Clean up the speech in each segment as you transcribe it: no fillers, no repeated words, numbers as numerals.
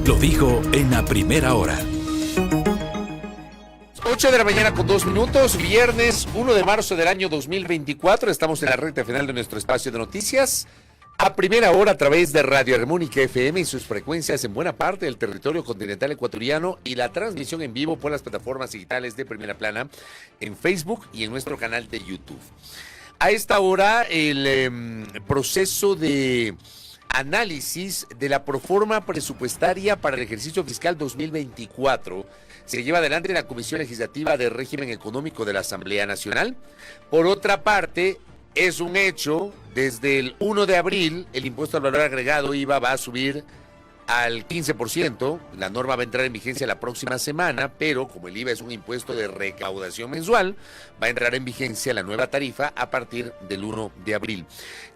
Lo dijo en la primera hora. 8 de la mañana con 2 minutos, viernes 1 de marzo del año 2024. Estamos en la recta final de nuestro espacio de noticias. A primera hora a través de Radio Armónica FM y sus frecuencias en buena parte del territorio continental ecuatoriano y la transmisión en vivo por las plataformas digitales de Primera Plana en Facebook y en nuestro canal de YouTube. A esta hora el proceso de análisis de la proforma presupuestaria para el ejercicio fiscal 2024 se lleva adelante en la Comisión Legislativa de Régimen Económico de la Asamblea Nacional. Por otra parte, es un hecho, desde el 1 de abril, el impuesto al valor agregado IVA va a subir al 15%. La norma va a entrar en vigencia la próxima semana, pero como el IVA es un impuesto de recaudación mensual, va a entrar en vigencia la nueva tarifa a partir del 1 de abril.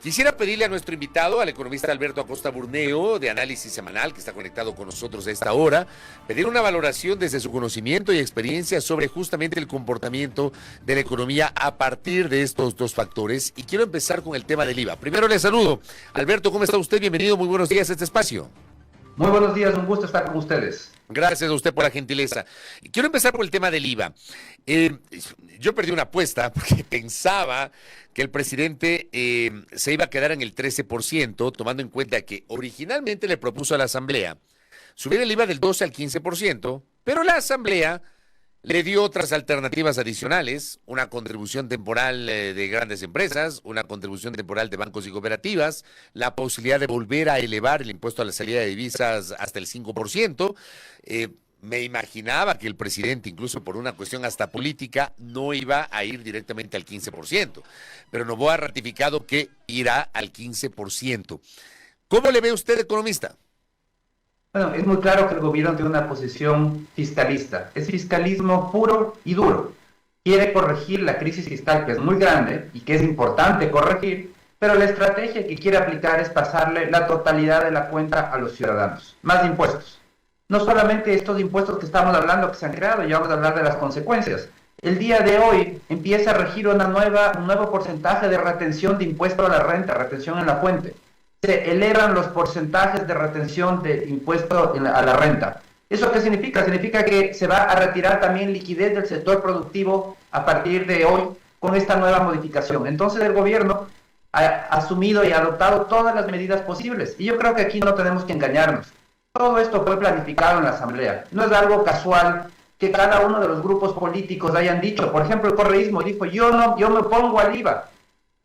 Quisiera pedirle a nuestro invitado, al economista Alberto Acosta Burneo, de Análisis Semanal, que está conectado con nosotros a esta hora, pedir una valoración desde su conocimiento y experiencia sobre justamente el comportamiento de la economía a partir de estos dos factores. Y quiero empezar con el tema del IVA. Primero le saludo. Alberto, ¿cómo está usted? Bienvenido, muy buenos días a este espacio. Muy buenos días, un gusto estar con ustedes. Gracias a usted por la gentileza. Quiero empezar por el tema del IVA. Yo perdí una apuesta porque pensaba que el presidente se iba a quedar en el 13%, tomando en cuenta que originalmente le propuso a la Asamblea subir el IVA del 12 al 15%, pero la Asamblea le dio otras alternativas adicionales, una contribución temporal de grandes empresas, una contribución temporal de bancos y cooperativas, la posibilidad de volver a elevar el impuesto a la salida de divisas hasta el 5%. Me imaginaba que el presidente, incluso por una cuestión hasta política, no iba a ir directamente al 15%, pero Noboa ha ratificado que irá al 15%. ¿Cómo le ve usted, economista? Bueno, es muy claro que el gobierno tiene una posición fiscalista. Es fiscalismo puro y duro. Quiere corregir la crisis fiscal, que es muy grande y que es importante corregir, pero la estrategia que quiere aplicar es pasarle la totalidad de la cuenta a los ciudadanos. Más impuestos. No solamente estos impuestos que estamos hablando que se han creado, ya vamos a hablar de las consecuencias. El día de hoy empieza a regir un nuevo porcentaje de retención de impuesto a la renta, retención en la fuente. Se elevan los porcentajes de retención de impuesto a la renta. ¿Eso qué significa? Significa que se va a retirar también liquidez del sector productivo a partir de hoy con esta nueva modificación. Entonces el gobierno ha asumido y adoptado todas las medidas posibles. Y yo creo que aquí no tenemos que engañarnos. Todo esto fue planificado en la Asamblea. No es algo casual que cada uno de los grupos políticos hayan dicho. Por ejemplo, el correísmo dijo, yo me opongo al IVA.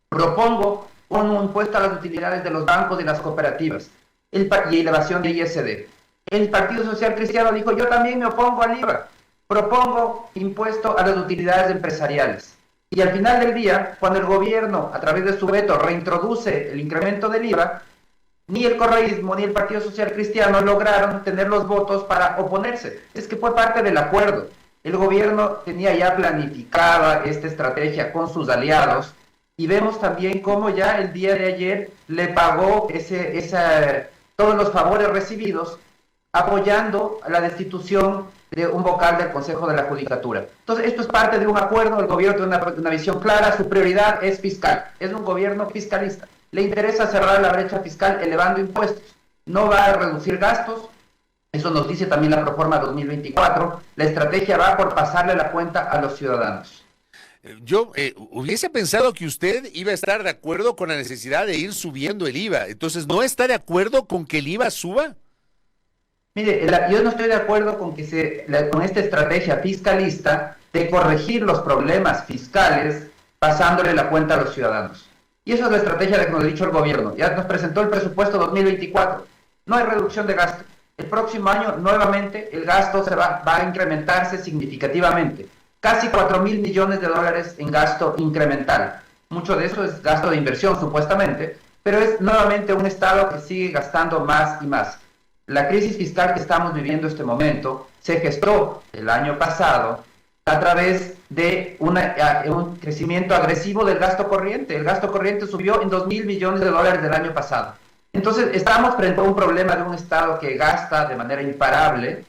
Propongo un impuesto a las utilidades de los bancos y las cooperativas y elevación de ISD. El Partido Social Cristiano dijo, yo también me opongo al IVA, propongo impuesto a las utilidades empresariales. Y al final del día, cuando el gobierno, a través de su veto, reintroduce el incremento del IVA, ni el correísmo ni el Partido Social Cristiano lograron tener los votos para oponerse. Es que fue parte del acuerdo. El gobierno tenía ya planificada esta estrategia con sus aliados. Y vemos también cómo ya el día de ayer le pagó todos los favores recibidos apoyando a la destitución de un vocal del Consejo de la Judicatura. Entonces, esto es parte de un acuerdo, el gobierno tiene una visión clara, su prioridad es fiscal, es un gobierno fiscalista. Le interesa cerrar la brecha fiscal elevando impuestos, no va a reducir gastos, eso nos dice también la proforma 2024, la estrategia va por pasarle la cuenta a los ciudadanos. Yo hubiese pensado que usted iba a estar de acuerdo con la necesidad de ir subiendo el IVA. Entonces, ¿no está de acuerdo con que el IVA suba? Mire, yo no estoy de acuerdo con con esta estrategia fiscalista de corregir los problemas fiscales pasándole la cuenta a los ciudadanos. Y esa es la estrategia que nos ha dicho el gobierno. Ya nos presentó el presupuesto 2024. No hay reducción de gasto. El próximo año, nuevamente, el gasto va a incrementarse significativamente. Casi 4.000 millones de dólares en gasto incremental. Mucho de eso es gasto de inversión, supuestamente, pero es nuevamente un Estado que sigue gastando más y más. La crisis fiscal que estamos viviendo en este momento se gestó el año pasado a través de un crecimiento agresivo del gasto corriente. El gasto corriente subió en 2.000 millones de dólares del año pasado. Entonces, estamos frente a un problema de un Estado que gasta de manera imparable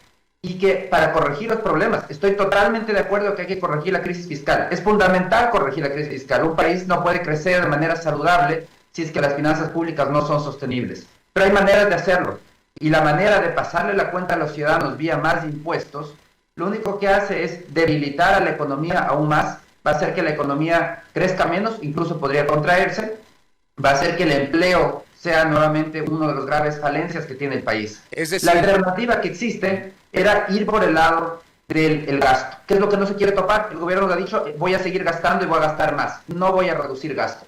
y que para corregir los problemas, estoy totalmente de acuerdo que hay que corregir la crisis fiscal. Es fundamental corregir la crisis fiscal. Un país no puede crecer de manera saludable si es que las finanzas públicas no son sostenibles. Pero hay maneras de hacerlo. y la manera de pasarle la cuenta a los ciudadanos vía más impuestos, lo único que hace es debilitar a la economía aún más, va a hacer que la economía crezca menos, incluso podría contraerse, va a hacer que el empleo sea nuevamente uno de los graves falencias que tiene el país. Es decir, la alternativa que existe era ir por el lado del gasto, que es lo que no se quiere topar. El gobierno ha dicho, voy a seguir gastando y voy a gastar más, no voy a reducir gasto.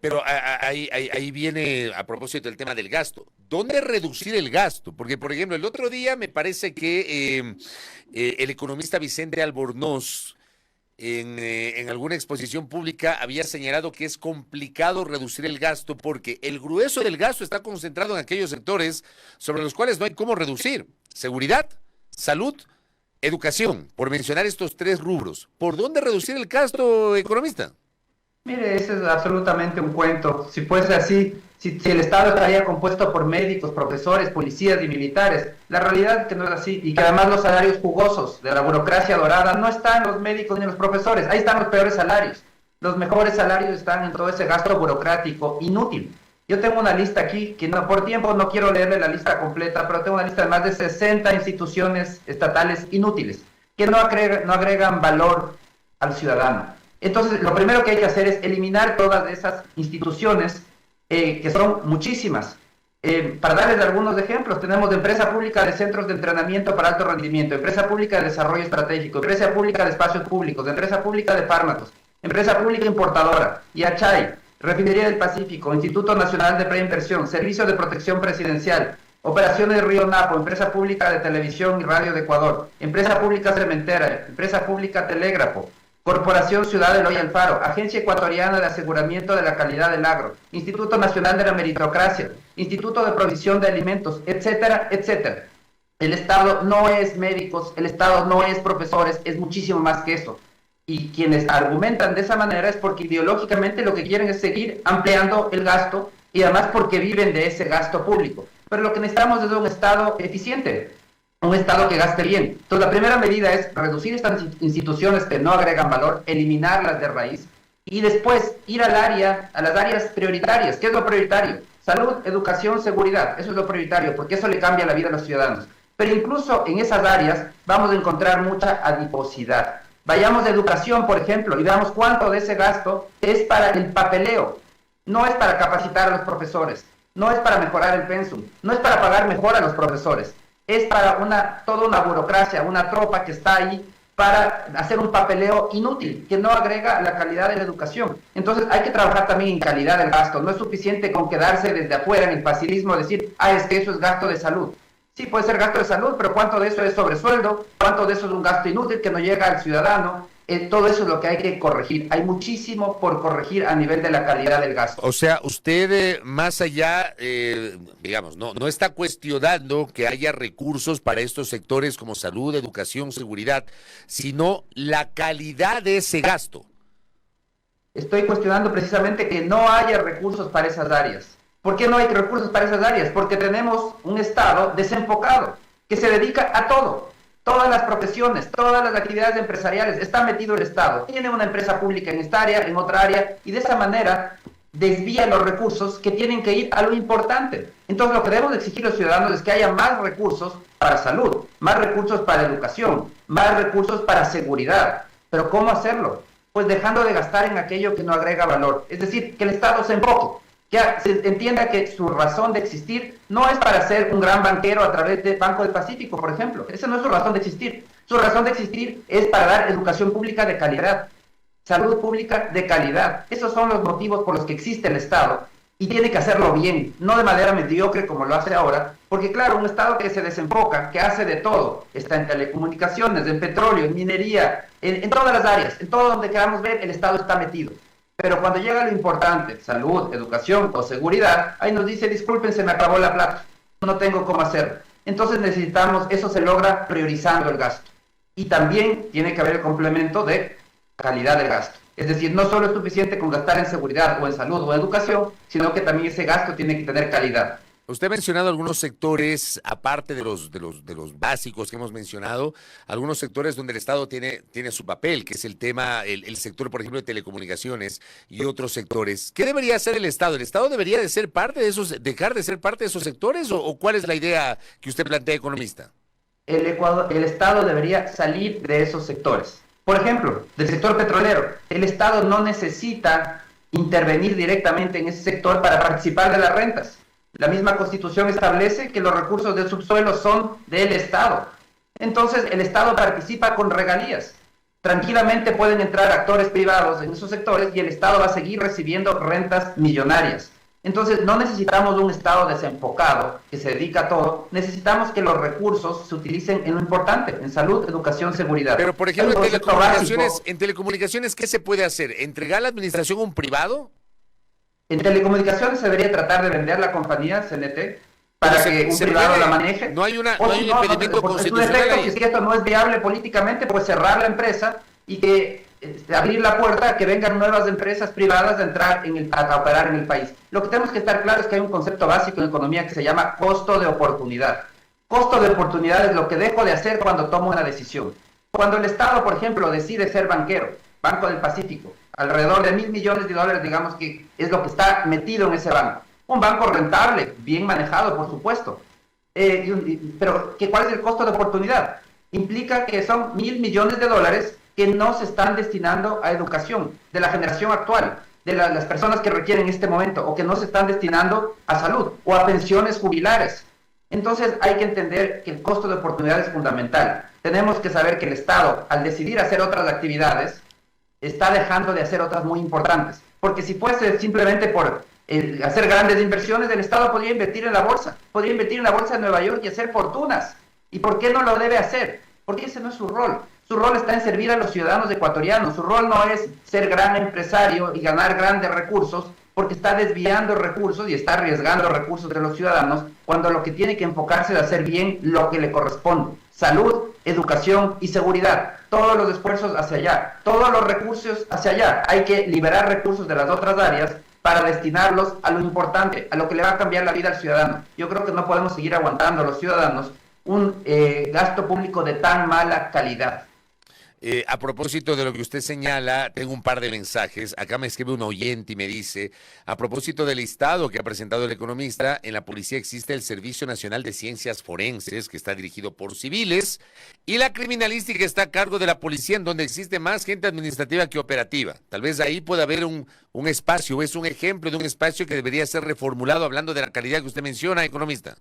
Pero ahí viene a propósito el tema del gasto. ¿Dónde reducir el gasto? Porque, por ejemplo, el otro día me parece que el economista Vicente Albornoz en alguna exposición pública había señalado que es complicado reducir el gasto porque el grueso del gasto está concentrado en aquellos sectores sobre los cuales no hay cómo reducir. Seguridad, salud, educación, por mencionar estos tres rubros. ¿Por dónde reducir el gasto, economista? Mire, ese es absolutamente un cuento. Si fuese así, si el Estado estaría compuesto por médicos, profesores, policías y militares, la realidad es que no es así, y que además los salarios jugosos de la burocracia dorada no están en los médicos ni en los profesores, ahí están los peores salarios. Los mejores salarios están en todo ese gasto burocrático inútil. Yo tengo una lista aquí, que no, por tiempo no quiero leerle la lista completa, pero tengo una lista de más de 60 instituciones estatales inútiles, que no agregan valor al ciudadano. Entonces, lo primero que hay que hacer es eliminar todas esas instituciones, que son muchísimas. Para darles algunos ejemplos, tenemos empresa pública de centros de entrenamiento para alto rendimiento, empresa pública de desarrollo estratégico, empresa pública de espacios públicos, empresa pública de fármacos, empresa pública importadora, IACHAI, Refinería del Pacífico, Instituto Nacional de Preinversión, Servicio de Protección Presidencial, Operaciones Río Napo, Empresa Pública de Televisión y Radio de Ecuador, Empresa Pública Cementera, Empresa Pública Telégrafo, Corporación Ciudad del Hoy Alfaro, Agencia Ecuatoriana de Aseguramiento de la Calidad del Agro, Instituto Nacional de la Meritocracia, Instituto de Provisión de Alimentos, etcétera, etcétera. El Estado no es médicos, el Estado no es profesores, es muchísimo más que eso. Y quienes argumentan de esa manera es porque ideológicamente lo que quieren es seguir ampliando el gasto y además porque viven de ese gasto público. Pero lo que necesitamos es un Estado eficiente, un Estado que gaste bien. Entonces, la primera medida es reducir estas instituciones que no agregan valor, eliminarlas de raíz, y después ir a las áreas prioritarias. ¿Qué es lo prioritario? Salud, educación, seguridad. Eso es lo prioritario, porque eso le cambia la vida a los ciudadanos. Pero incluso en esas áreas vamos a encontrar mucha adiposidad. Vayamos de educación, por ejemplo, y veamos cuánto de ese gasto es para el papeleo. No es para capacitar a los profesores, no es para mejorar el pensum, no es para pagar mejor a los profesores. Es para toda una burocracia, una tropa que está ahí para hacer un papeleo inútil, que no agrega la calidad de la educación. Entonces hay que trabajar también en calidad del gasto. No es suficiente con quedarse desde afuera en el facilismo, decir, es que eso es gasto de salud. Sí, puede ser gasto de salud, pero ¿cuánto de eso es sobresueldo? ¿Cuánto de eso es un gasto inútil que no llega al ciudadano? Todo eso es lo que hay que corregir. Hay muchísimo por corregir a nivel de la calidad del gasto. O sea, usted más allá, digamos, no está cuestionando que haya recursos para estos sectores como salud, educación, seguridad, sino la calidad de ese gasto. Estoy cuestionando precisamente que no haya recursos para esas áreas. ¿Por qué no hay recursos para esas áreas? Porque tenemos un Estado desenfocado que se dedica a todo. Todas las profesiones, todas las actividades empresariales, está metido el Estado. Tiene una empresa pública en esta área, en otra área, y de esa manera desvía los recursos que tienen que ir a lo importante. Entonces, lo que debemos exigir a los ciudadanos es que haya más recursos para salud, más recursos para educación, más recursos para seguridad. ¿Pero cómo hacerlo? Pues dejando de gastar en aquello que no agrega valor. Es decir, que el Estado se enfoque, que se entienda que su razón de existir no es para ser un gran banquero a través del Banco del Pacífico, por ejemplo. Esa no es su razón de existir. Su razón de existir es para dar educación pública de calidad, salud pública de calidad. Esos son los motivos por los que existe el Estado y tiene que hacerlo bien, no de manera mediocre como lo hace ahora, porque claro, un Estado que se desenfoca, que hace de todo, está en telecomunicaciones, en petróleo, en minería, en todas las áreas, en todo donde queramos ver, el Estado está metido. Pero cuando llega lo importante, salud, educación o seguridad, ahí nos dice, disculpen, se me acabó la plata, no tengo cómo hacerlo. Entonces necesitamos, eso se logra priorizando el gasto. Y también tiene que haber el complemento de calidad del gasto. Es decir, no solo es suficiente con gastar en seguridad o en salud o en educación, sino que también ese gasto tiene que tener calidad. Usted ha mencionado algunos sectores, aparte de los básicos que hemos mencionado, algunos sectores donde el Estado tiene su papel, que es el tema, el sector, por ejemplo, de telecomunicaciones y otros sectores. ¿Qué debería hacer el Estado? ¿El Estado debería de ser parte de esos, dejar de ser parte de esos sectores o cuál es la idea que usted plantea, economista? El Estado debería salir de esos sectores. Por ejemplo, del sector petrolero, el Estado no necesita intervenir directamente en ese sector para participar de las rentas. La misma Constitución establece que los recursos del subsuelo son del Estado. Entonces, el Estado participa con regalías. Tranquilamente pueden entrar actores privados en esos sectores y el Estado va a seguir recibiendo rentas millonarias. Entonces, no necesitamos un Estado desenfocado que se dedica a todo. Necesitamos que los recursos se utilicen en lo importante, en salud, educación, seguridad. Pero, por ejemplo, en telecomunicaciones, ¿qué se puede hacer? ¿Entregar la administración a un privado? En telecomunicaciones se debería tratar de vender la compañía CNT para que un privado la maneje. No hay un impedimento constitucional ahí. Si esto no es viable políticamente, pues cerrar la empresa y que abrir la puerta a que vengan nuevas empresas privadas a entrar a operar en el país. Lo que tenemos que estar claro es que hay un concepto básico en economía que se llama costo de oportunidad. Costo de oportunidad es lo que dejo de hacer cuando tomo una decisión. Cuando el Estado, por ejemplo, decide ser banquero, Banco del Pacífico, alrededor de $1.000 millones, digamos que es lo que está metido en ese banco. Un banco rentable, bien manejado, por supuesto. Pero ¿cuál es el costo de oportunidad? Implica que son $1.000 millones que no se están destinando a educación de la generación actual, de las personas que requieren en este momento, o que no se están destinando a salud o a pensiones jubilares. Entonces hay que entender que el costo de oportunidad es fundamental. Tenemos que saber que el Estado, al decidir hacer otras actividades, está dejando de hacer otras muy importantes. Porque si fuese simplemente por hacer grandes inversiones, el Estado podría invertir en la bolsa de Nueva York y hacer fortunas. ¿Y por qué no lo debe hacer? Porque ese no es su rol. Su rol está en servir a los ciudadanos ecuatorianos. Su rol no es ser gran empresario y ganar grandes recursos, porque está desviando recursos y está arriesgando recursos de los ciudadanos, cuando lo que tiene que enfocarse es hacer bien lo que le corresponde: salud, educación y seguridad. Todos los esfuerzos hacia allá, todos los recursos hacia allá. Hay que liberar recursos de las otras áreas para destinarlos a lo importante, a lo que le va a cambiar la vida al ciudadano. Yo creo que no podemos seguir aguantando a los ciudadanos un gasto público de tan mala calidad. A propósito de lo que usted señala, tengo un par de mensajes. Acá me escribe un oyente y me dice: a propósito del listado que ha presentado el economista, en la policía existe el Servicio Nacional de Ciencias Forenses, que está dirigido por civiles, y la criminalística está a cargo de la policía, en donde existe más gente administrativa que operativa. Tal vez ahí pueda haber un espacio, es un ejemplo de un espacio que debería ser reformulado, hablando de la calidad que usted menciona, economista.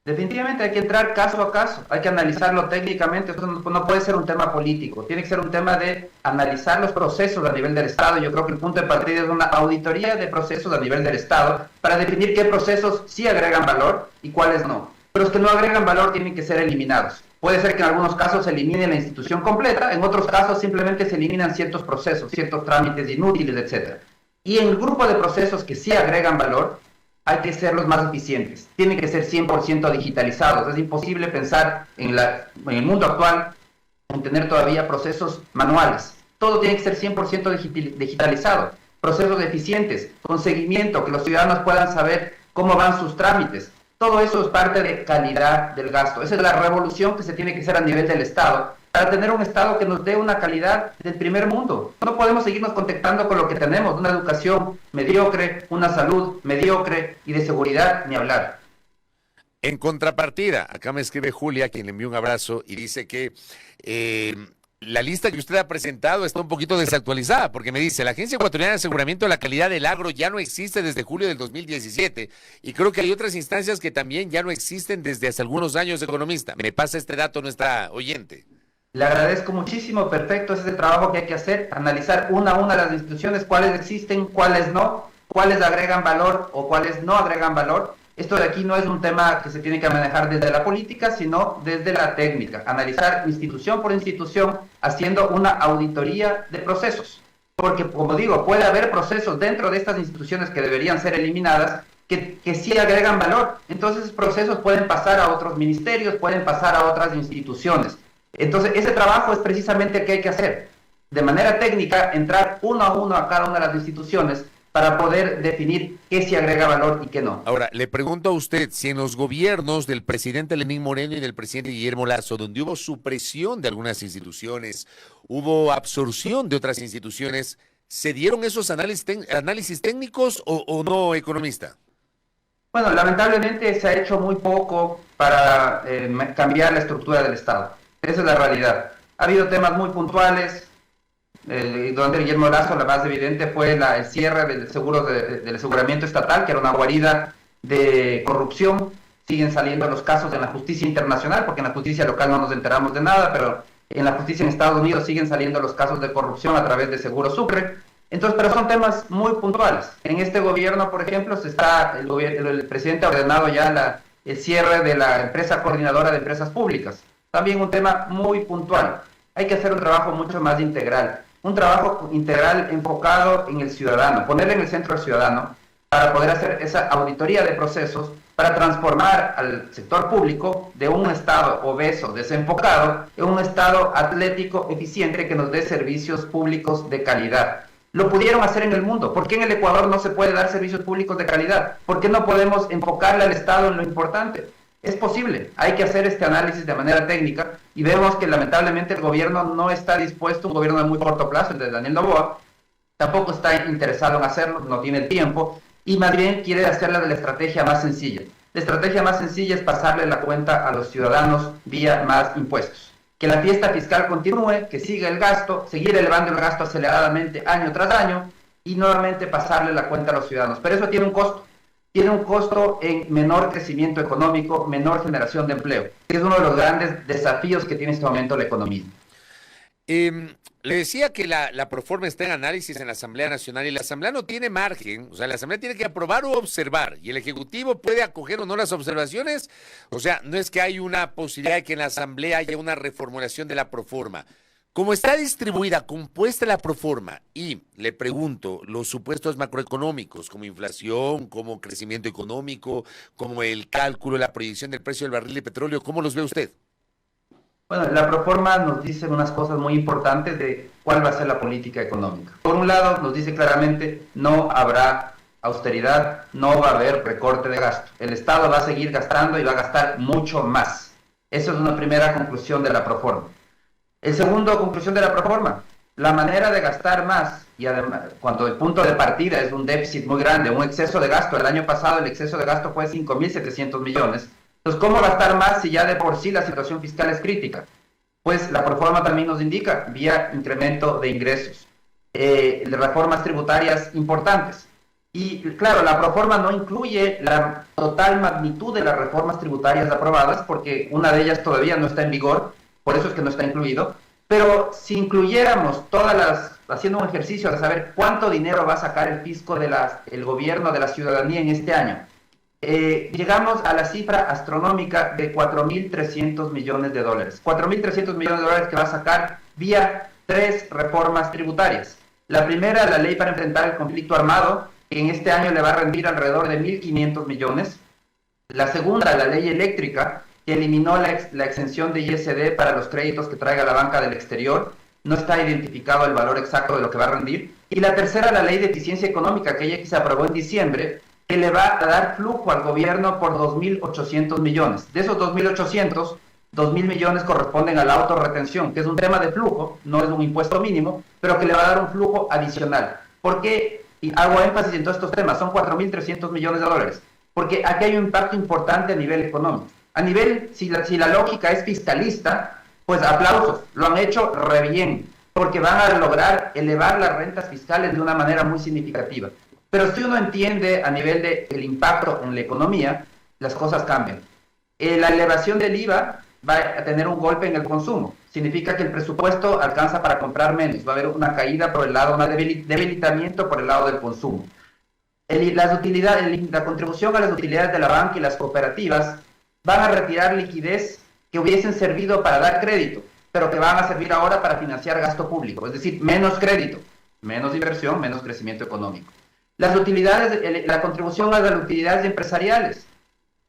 Definitivamente hay que entrar caso a caso, hay que analizarlo técnicamente. Eso no puede ser un tema político, tiene que ser un tema de analizar los procesos a nivel del Estado. Yo creo que el punto de partida es una auditoría de procesos a nivel del Estado para definir qué procesos sí agregan valor y cuáles no. Pero los que no agregan valor tienen que ser eliminados. Puede ser que en algunos casos se elimine la institución completa, en otros casos simplemente se eliminan ciertos procesos, ciertos trámites inútiles, etc. Y en el grupo de procesos que sí agregan valor, hay que ser los más eficientes. Tienen que ser 100% digitalizados. Es imposible pensar en el mundo actual en tener todavía procesos manuales. Todo tiene que ser 100% digitalizado. Procesos eficientes, con seguimiento, que los ciudadanos puedan saber cómo van sus trámites. Todo eso es parte de calidad del gasto. Esa es la revolución que se tiene que hacer a nivel del Estado, para tener un Estado que nos dé una calidad del primer mundo. No podemos seguirnos contentando con lo que tenemos: una educación mediocre, una salud mediocre y de seguridad ni hablar. En contrapartida, acá me escribe Julia, a quien le envío un abrazo, y dice que la lista que usted ha presentado está un poquito desactualizada, porque me dice: la Agencia Ecuatoriana de Aseguramiento de la Calidad del Agro ya no existe desde julio del 2017, y creo que hay otras instancias que también ya no existen desde hace algunos años, economista. Me pasa este dato nuestra oyente. Le agradezco muchísimo, perfecto, ese es el trabajo que hay que hacer: analizar una a una las instituciones, cuáles existen, cuáles no, cuáles agregan valor o cuáles no agregan valor. Esto de aquí no es un tema que se tiene que manejar desde la política, sino desde la técnica. Analizar institución por institución, haciendo una auditoría de procesos. Porque, como digo, puede haber procesos dentro de estas instituciones que deberían ser eliminadas, que sí agregan valor. Entonces, esos procesos pueden pasar a otros ministerios, pueden pasar a otras instituciones. Entonces, ese trabajo es precisamente el que hay que hacer. De manera técnica, entrar uno a uno a cada una de las instituciones para poder definir qué se agrega valor y qué no. Ahora, le pregunto a usted, si en los gobiernos del presidente Lenín Moreno y del presidente Guillermo Lasso, donde hubo supresión de algunas instituciones, hubo absorción de otras instituciones, ¿se dieron esos análisis técnicos o no, economista? Bueno, lamentablemente se ha hecho muy poco para cambiar la estructura del Estado. Esa es la realidad. Ha habido temas muy puntuales, donde Guillermo Lasso, la más evidente fue el cierre del seguro del aseguramiento estatal, que era una guarida de corrupción. Siguen saliendo los casos en la justicia internacional, porque en la justicia local no nos enteramos de nada, pero en la justicia en Estados Unidos siguen saliendo los casos de corrupción a través de Seguro Sucre. Entonces, pero son temas muy puntuales. En este gobierno, por ejemplo, el presidente ha ordenado ya el cierre de la empresa coordinadora de empresas públicas. También un tema muy puntual. Hay que hacer un trabajo mucho más integral. Un trabajo integral enfocado en el ciudadano, ponerle en el centro al ciudadano para poder hacer esa auditoría de procesos, para transformar al sector público de un estado obeso, desenfocado, en un estado atlético, eficiente, que nos dé servicios públicos de calidad. Lo pudieron hacer en el mundo. ¿Por qué en el Ecuador no se puede dar servicios públicos de calidad? ¿Por qué no podemos enfocarle al Estado en lo importante? Es posible, hay que hacer este análisis de manera técnica y vemos que lamentablemente el gobierno no está dispuesto, un gobierno de muy corto plazo, el de Daniel Noboa, tampoco está interesado en hacerlo, no tiene el tiempo y más bien quiere hacerla de la estrategia más sencilla. La estrategia más sencilla es pasarle la cuenta a los ciudadanos vía más impuestos. Que la fiesta fiscal continúe, que siga el gasto, seguir elevando el gasto aceleradamente año tras año y nuevamente pasarle la cuenta a los ciudadanos. Pero eso tiene un costo. Tiene un costo en menor crecimiento económico, menor generación de empleo, que es uno de los grandes desafíos que tiene en este momento la economía. Le decía que la proforma está en análisis en la Asamblea Nacional y la Asamblea no tiene margen, o sea, la Asamblea tiene que aprobar o observar y el Ejecutivo puede acoger o no las observaciones, o sea, no es que hay una posibilidad de que en la Asamblea haya una reformulación de la proforma. Como está distribuida, compuesta la proforma y, le pregunto, los supuestos macroeconómicos como inflación, como crecimiento económico, como el cálculo, la proyección del precio del barril de petróleo, ¿cómo los ve usted? Bueno, la proforma nos dice unas cosas muy importantes de cuál va a ser la política económica. Por un lado, nos dice claramente, no habrá austeridad, no va a haber recorte de gasto. El Estado va a seguir gastando y va a gastar mucho más. Esa es una primera conclusión de la proforma. El segundo conclusión de la proforma, la manera de gastar más, y además, cuando el punto de partida es un déficit muy grande, un exceso de gasto, el año pasado el exceso de gasto fue 5.700 millones, entonces, ¿cómo gastar más si ya de por sí la situación fiscal es crítica? Pues la proforma también nos indica, vía incremento de ingresos, reformas tributarias importantes. Y claro, la proforma no incluye la total magnitud de las reformas tributarias aprobadas, porque una de ellas todavía no está en vigor, por eso es que no está incluido, pero si incluyéramos haciendo un ejercicio de saber cuánto dinero va a sacar el fisco el gobierno de la ciudadanía en este año, llegamos a la cifra astronómica de 4.300 millones de dólares. 4.300 millones de dólares que va a sacar vía 3 reformas tributarias. La primera, la ley para enfrentar el conflicto armado, que en este año le va a rendir alrededor de 1.500 millones. La segunda, la ley eléctrica, que eliminó la exención de ISD para los créditos que traiga la banca del exterior. No está identificado el valor exacto de lo que va a rendir. Y la tercera, la ley de eficiencia económica, que se aprobó en diciembre, que le va a dar flujo al gobierno por 2.800 millones. De esos 2.800, 2.000 millones corresponden a la autorretención, que es un tema de flujo, no es un impuesto mínimo, pero que le va a dar un flujo adicional. ¿Por qué? Y hago énfasis en todos estos temas, son 4.300 millones de dólares, porque aquí hay un impacto importante a nivel económico. A nivel, si la lógica es fiscalista, pues aplausos, lo han hecho re bien, porque van a lograr elevar las rentas fiscales de una manera muy significativa. Pero si uno entiende a nivel del impacto en la economía, las cosas cambian. La elevación del IVA va a tener un golpe en el consumo. Significa que el presupuesto alcanza para comprar menos. Va a haber una caída por el lado, un debilitamiento por el lado del consumo. La contribución a las utilidades de la banca y las cooperativas van a retirar liquidez que hubiesen servido para dar crédito, pero que van a servir ahora para financiar gasto público. Es decir, menos crédito, menos inversión, menos crecimiento económico. Las utilidades, la contribución a las utilidades empresariales.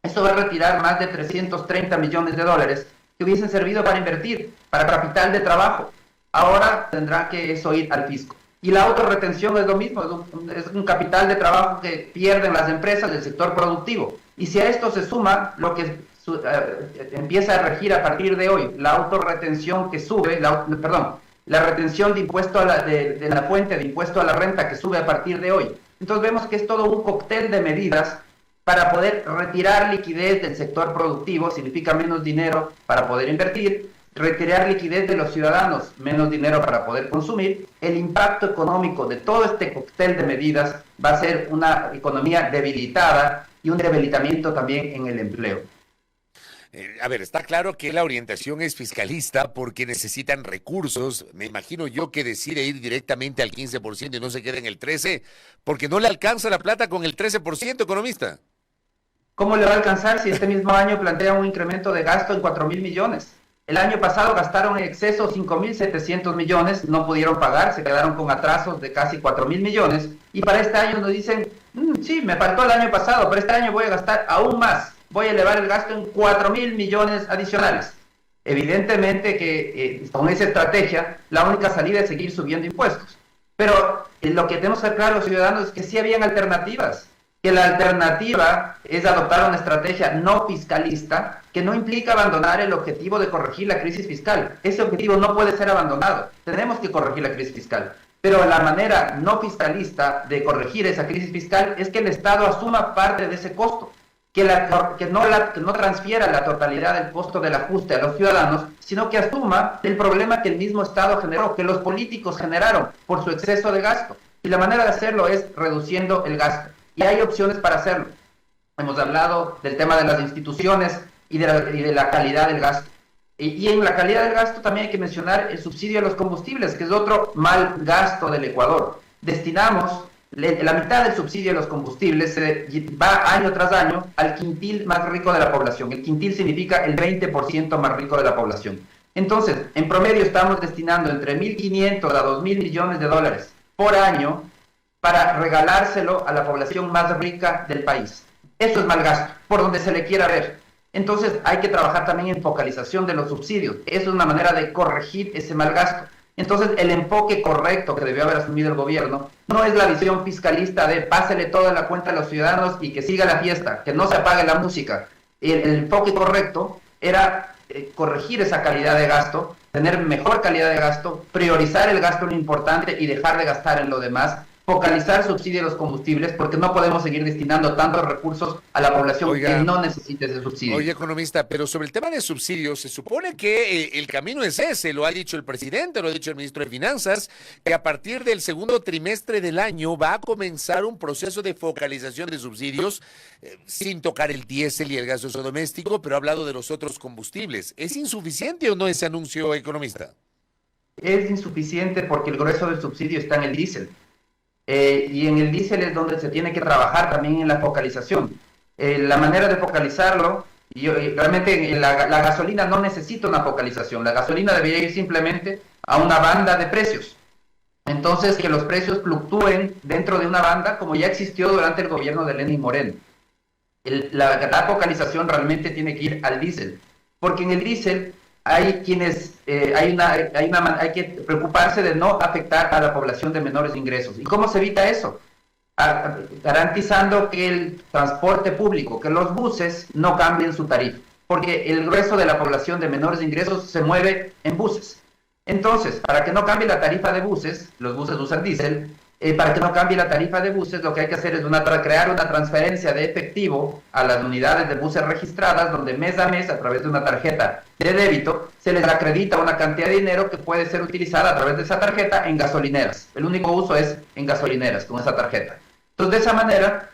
Esto va a retirar más de 330 millones de dólares que hubiesen servido para invertir, para capital de trabajo. Ahora tendrá que eso ir al fisco. Y la autorretención es lo mismo, es un capital de trabajo que pierden las empresas del sector productivo. Y si a esto se suma lo que empieza a regir a partir de hoy, la autorretención que sube, la retención de impuesto de la fuente de impuesto a la renta que sube a partir de hoy. Entonces vemos que es todo un cóctel de medidas para poder retirar liquidez del sector productivo, significa menos dinero para poder invertir, retirar liquidez de los ciudadanos, menos dinero para poder consumir. El impacto económico de todo este cóctel de medidas va a ser una economía debilitada y un debilitamiento también en el empleo. A ver, está claro que la orientación es fiscalista porque necesitan recursos. Me imagino yo que decide ir directamente al 15% y no se queda en el 13%, porque no le alcanza la plata con el 13%, economista. ¿Cómo le va a alcanzar si este mismo año plantea un incremento de gasto en 4.000 millones? El año pasado gastaron en exceso 5.700 millones, no pudieron pagar, se quedaron con atrasos de casi 4.000 millones. Y para este año nos dicen, sí, me faltó el año pasado, pero este año voy a gastar aún más. Voy a elevar el gasto en 4.000 millones adicionales. Evidentemente que con esa estrategia, la única salida es seguir subiendo impuestos. Pero lo que tenemos que ser claros los ciudadanos es que sí habían alternativas. Que la alternativa es adoptar una estrategia no fiscalista que no implica abandonar el objetivo de corregir la crisis fiscal. Ese objetivo no puede ser abandonado. Tenemos que corregir la crisis fiscal. Pero la manera no fiscalista de corregir esa crisis fiscal es que el Estado asuma parte de ese costo. Que no transfiera la totalidad del costo del ajuste a los ciudadanos, sino que asuma el problema que el mismo Estado generó, que los políticos generaron por su exceso de gasto. Y la manera de hacerlo es reduciendo el gasto. Y hay opciones para hacerlo. Hemos hablado del tema de las instituciones y de la calidad del gasto. Y en la calidad del gasto también hay que mencionar el subsidio a los combustibles, que es otro mal gasto del Ecuador. Destinamos la mitad del subsidio a los combustibles, va año tras año al quintil más rico de la población. El quintil significa el 20% más rico de la población. Entonces, en promedio estamos destinando entre 1.500 a 2.000 millones de dólares por año para regalárselo a la población más rica del país. Eso es mal gasto, por donde se le quiera ver. Entonces hay que trabajar también en focalización de los subsidios. Eso es una manera de corregir ese mal gasto. Entonces el enfoque correcto que debió haber asumido el gobierno no es la visión fiscalista de pásele toda la cuenta a los ciudadanos y que siga la fiesta, que no se apague la música. El enfoque correcto era corregir esa calidad de gasto, tener mejor calidad de gasto, priorizar el gasto en lo importante y dejar de gastar en lo demás, focalizar subsidio a los combustibles, porque no podemos seguir destinando tantos recursos a la población que no necesite ese subsidio. Oye, economista, pero sobre el tema de subsidios, se supone que el camino es ese, lo ha dicho el presidente, lo ha dicho el ministro de Finanzas, que a partir del segundo trimestre del año va a comenzar un proceso de focalización de subsidios, sin tocar el diésel y el gas doméstico, pero ha hablado de los otros combustibles. ¿Es insuficiente o no ese anuncio, economista? Es insuficiente porque el grueso del subsidio está en el diésel. Y en el diésel es donde se tiene que trabajar también en la focalización. La manera de focalizarlo, realmente la gasolina no necesita una focalización, la gasolina debería ir simplemente a una banda de precios. Entonces, que los precios fluctúen dentro de una banda, como ya existió durante el gobierno de Lenín Moreno. La focalización realmente tiene que ir al diésel, porque en el diésel hay que preocuparse de no afectar a la población de menores ingresos. ¿Y cómo se evita eso? Garantizando que el transporte público, que los buses no cambien su tarifa, porque el grueso de la población de menores ingresos se mueve en buses. Entonces, para que no cambie la tarifa de buses, los buses usan diésel, para que no cambie la tarifa de buses, lo que hay que hacer es crear una transferencia de efectivo a las unidades de buses registradas, donde mes a mes, a través de una tarjeta de débito, se les acredita una cantidad de dinero que puede ser utilizada a través de esa tarjeta en gasolineras. El único uso es en gasolineras, con esa tarjeta. Entonces, de esa manera,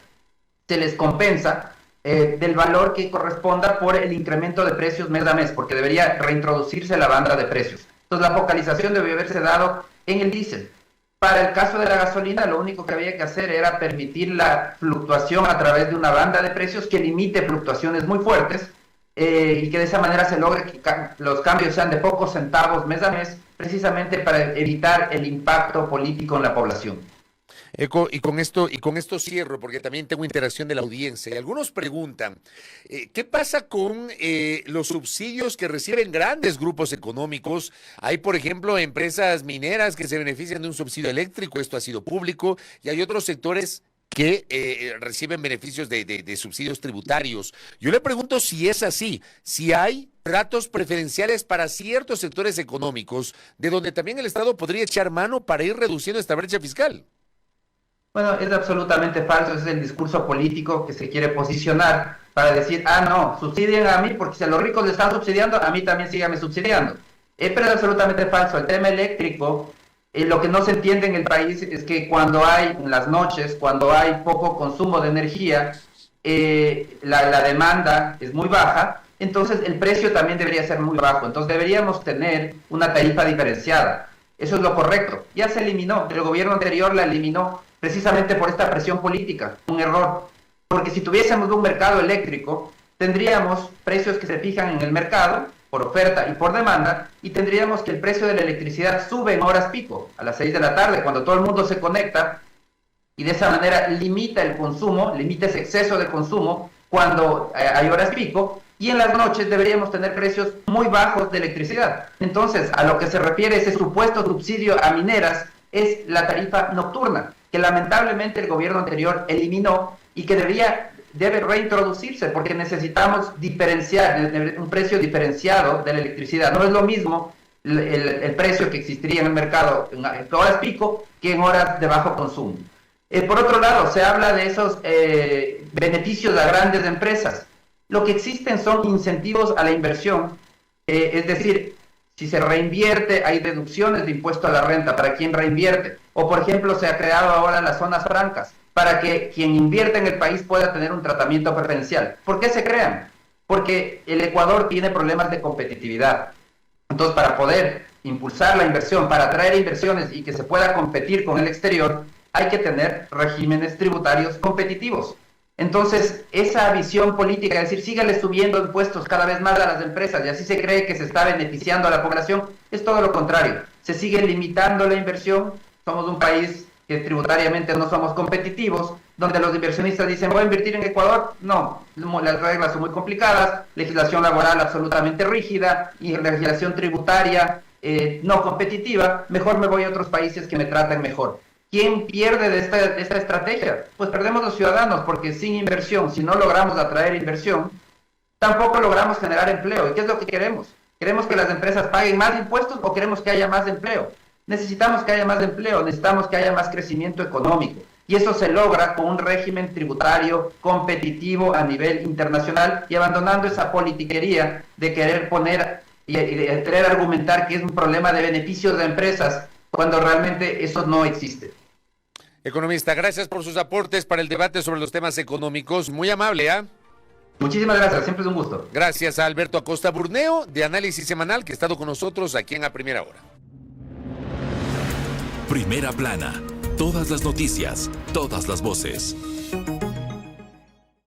se les compensa del valor que corresponda por el incremento de precios mes a mes, porque debería reintroducirse la banda de precios. Entonces, la focalización debió haberse dado en el diésel. Para el caso de la gasolina, lo único que había que hacer era permitir la fluctuación a través de una banda de precios que limite fluctuaciones muy fuertes y que de esa manera se logre que los cambios sean de pocos centavos mes a mes, precisamente para evitar el impacto político en la población. Y con esto cierro, porque también tengo interacción de la audiencia. Y algunos preguntan, ¿qué pasa con los subsidios que reciben grandes grupos económicos? Hay, por ejemplo, empresas mineras que se benefician de un subsidio eléctrico, esto ha sido público, y hay otros sectores que reciben beneficios de subsidios tributarios. Yo le pregunto si es así, si hay tratos preferenciales para ciertos sectores económicos, de donde también el Estado podría echar mano para ir reduciendo esta brecha fiscal. Bueno, es absolutamente falso, ese es el discurso político que se quiere posicionar para decir, no, subsidien a mí porque si a los ricos le están subsidiando, a mí también síganme subsidiando. Pero es absolutamente falso. El tema eléctrico, lo que no se entiende en el país es que cuando hay, en las noches, cuando hay poco consumo de energía, la demanda es muy baja, entonces el precio también debería ser muy bajo. Entonces deberíamos tener una tarifa diferenciada. Eso es lo correcto. Ya se eliminó, el gobierno anterior la eliminó precisamente por esta presión política, un error. Porque si tuviésemos un mercado eléctrico, tendríamos precios que se fijan en el mercado, por oferta y por demanda, y tendríamos que el precio de la electricidad sube en horas pico, a las 6 de la tarde, cuando todo el mundo se conecta, y de esa manera limita el consumo, limita ese exceso de consumo cuando hay horas pico, y en las noches deberíamos tener precios muy bajos de electricidad. Entonces, a lo que se refiere ese supuesto subsidio a mineras es la tarifa nocturna, que lamentablemente el gobierno anterior eliminó y que debe reintroducirse porque necesitamos diferenciar, un precio diferenciado de la electricidad. No es lo mismo el precio que existiría en el mercado en horas pico que en horas de bajo consumo. Por otro lado, se habla de esos beneficios a grandes empresas. Lo que existen son incentivos a la inversión, es decir, si se reinvierte, hay deducciones de impuesto a la renta para quien reinvierte. O, por ejemplo, se ha creado ahora las zonas francas para que quien invierte en el país pueda tener un tratamiento preferencial. ¿Por qué se crean? Porque el Ecuador tiene problemas de competitividad. Entonces, para poder impulsar la inversión, para atraer inversiones y que se pueda competir con el exterior, hay que tener regímenes tributarios competitivos. Entonces, esa visión política, es decir, sígale subiendo impuestos cada vez más a las empresas y así se cree que se está beneficiando a la población, es todo lo contrario. Se sigue limitando la inversión, somos un país que tributariamente no somos competitivos, donde los inversionistas dicen, voy a invertir en Ecuador. No, las reglas son muy complicadas, legislación laboral absolutamente rígida y legislación tributaria no competitiva, mejor me voy a otros países que me traten mejor. ¿Quién pierde de esta estrategia? Pues perdemos los ciudadanos, porque sin inversión, si no logramos atraer inversión, tampoco logramos generar empleo. ¿Y qué es lo que queremos? ¿Queremos que las empresas paguen más impuestos o queremos que haya más empleo? Necesitamos que haya más empleo, necesitamos que haya más crecimiento económico. Y eso se logra con un régimen tributario competitivo a nivel internacional y abandonando esa politiquería de querer poner y de querer argumentar que es un problema de beneficios de empresas cuando realmente eso no existe. Economista, gracias por sus aportes para el debate sobre los temas económicos. Muy amable, ¿ah? Muchísimas gracias, siempre es un gusto. Gracias a Alberto Acosta Burneo, de Análisis Semanal, que ha estado con nosotros aquí en A Primera Hora. Primera Plana. Todas las noticias, todas las voces.